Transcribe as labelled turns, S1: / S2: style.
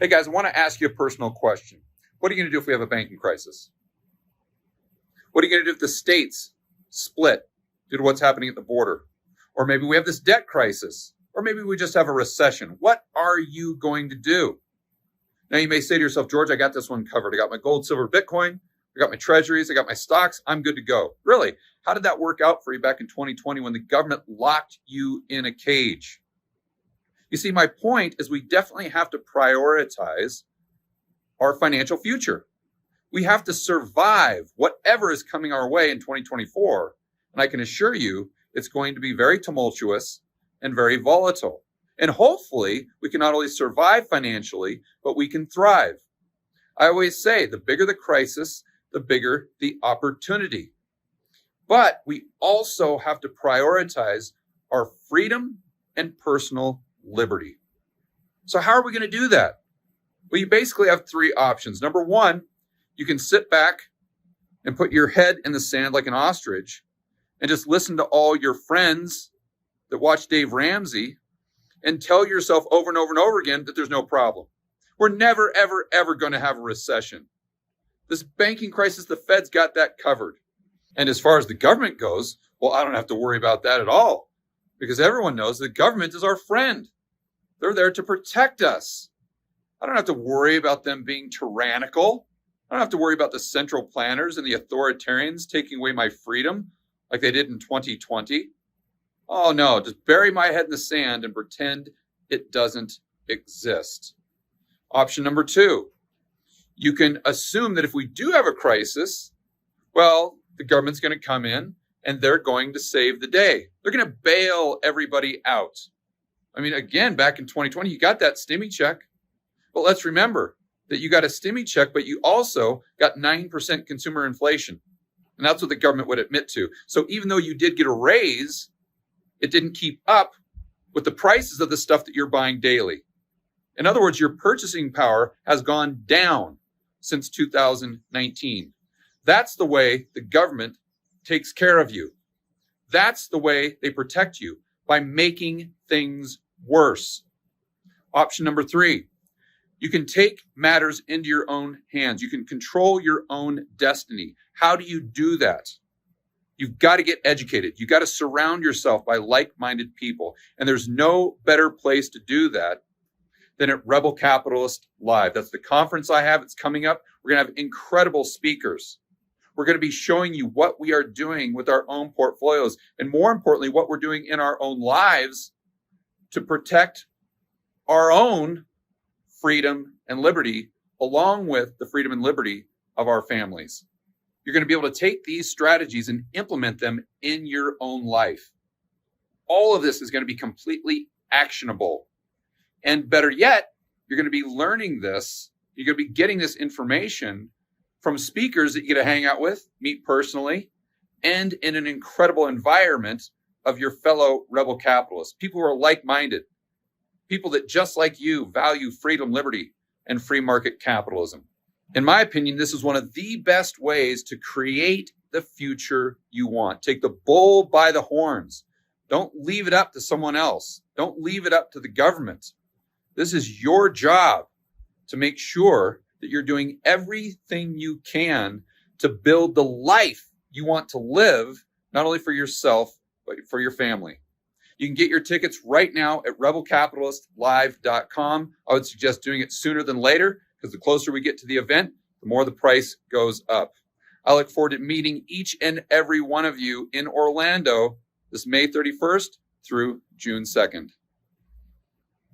S1: Hey guys, I want to ask you a personal question. What are you going to do if we have a banking crisis? What are you going to do if the states split due to what's happening at the border? Or maybe we have this debt crisis, or maybe we just have a recession. What are you going to do? Now you may say to yourself, George, I got this one covered. I got my gold, silver, Bitcoin. I got my treasuries. I got my stocks. I'm good to go. Really? How did that work out for you back in 2020 when the government locked you in a cage? You see, my point is we definitely have to prioritize our financial future. We have to survive whatever is coming our way in 2024. And I can assure you, it's going to be very tumultuous and very volatile. And hopefully, we can not only survive financially, but we can thrive. I always say the bigger the crisis, the bigger the opportunity. But we also have to prioritize our freedom and personal liberty. So how are we going to do that? Well, you basically have three options. Number one, you can sit back and put your head in the sand like an ostrich and just listen to all your friends that watch Dave Ramsey and tell yourself over and over and over again that there's no problem. We're never, ever, ever going to have a recession. This banking crisis, the Fed's got that covered. And as far as the government goes, well, I don't have to worry about that at all because everyone knows the government is our friend. They're there to protect us. I don't have to worry about them being tyrannical. I don't have to worry about the central planners and the authoritarians taking away my freedom like they did in 2020. Oh no, just bury my head in the sand and pretend it doesn't exist. Option number two, you can assume that if we do have a crisis, well, the government's going to come in and they're going to save the day. They're going to bail everybody out. I mean, again, back in 2020, you got that stimmy check. But let's remember that you got a stimmy check, but you also got 9% consumer inflation. And that's what the government would admit to. So even though you did get a raise, it didn't keep up with the prices of the stuff that you're buying daily. In other words, your purchasing power has gone down since 2019. That's the way the government takes care of you. That's the way they protect you, by making things worse. Option number three, you can take matters into your own hands. You can control your own destiny. How do you do that? You've got to get educated. You've got to surround yourself by like-minded people. And there's no better place to do that than at Rebel Capitalist Live. That's the conference I have. It's coming up. We're going to have incredible speakers. We're going to be showing you what we are doing with our own portfolios, and more importantly, what we're doing in our own lives to protect our own freedom and liberty, along with the freedom and liberty of our families. You're going to be able to take these strategies and implement them in your own life. All of this is going to be completely actionable. And better yet, you're going to be learning this. You're going to be getting this information from speakers that you get to hang out with, meet personally, and in an incredible environment of your fellow rebel capitalists, people who are like-minded, people that just like you value freedom, liberty, and free market capitalism. In my opinion, this is one of the best ways to create the future you want. Take the bull by the horns. Don't leave it up to someone else. Don't leave it up to the government. This is your job to make sure that you're doing everything you can to build the life you want to live, not only for yourself, but for your family. You can get your tickets right now at rebelcapitalistlive.com. I would suggest doing it sooner than later, because the closer we get to the event, the more the price goes up. I look forward to meeting each and every one of you in Orlando this May 31st through June 2nd.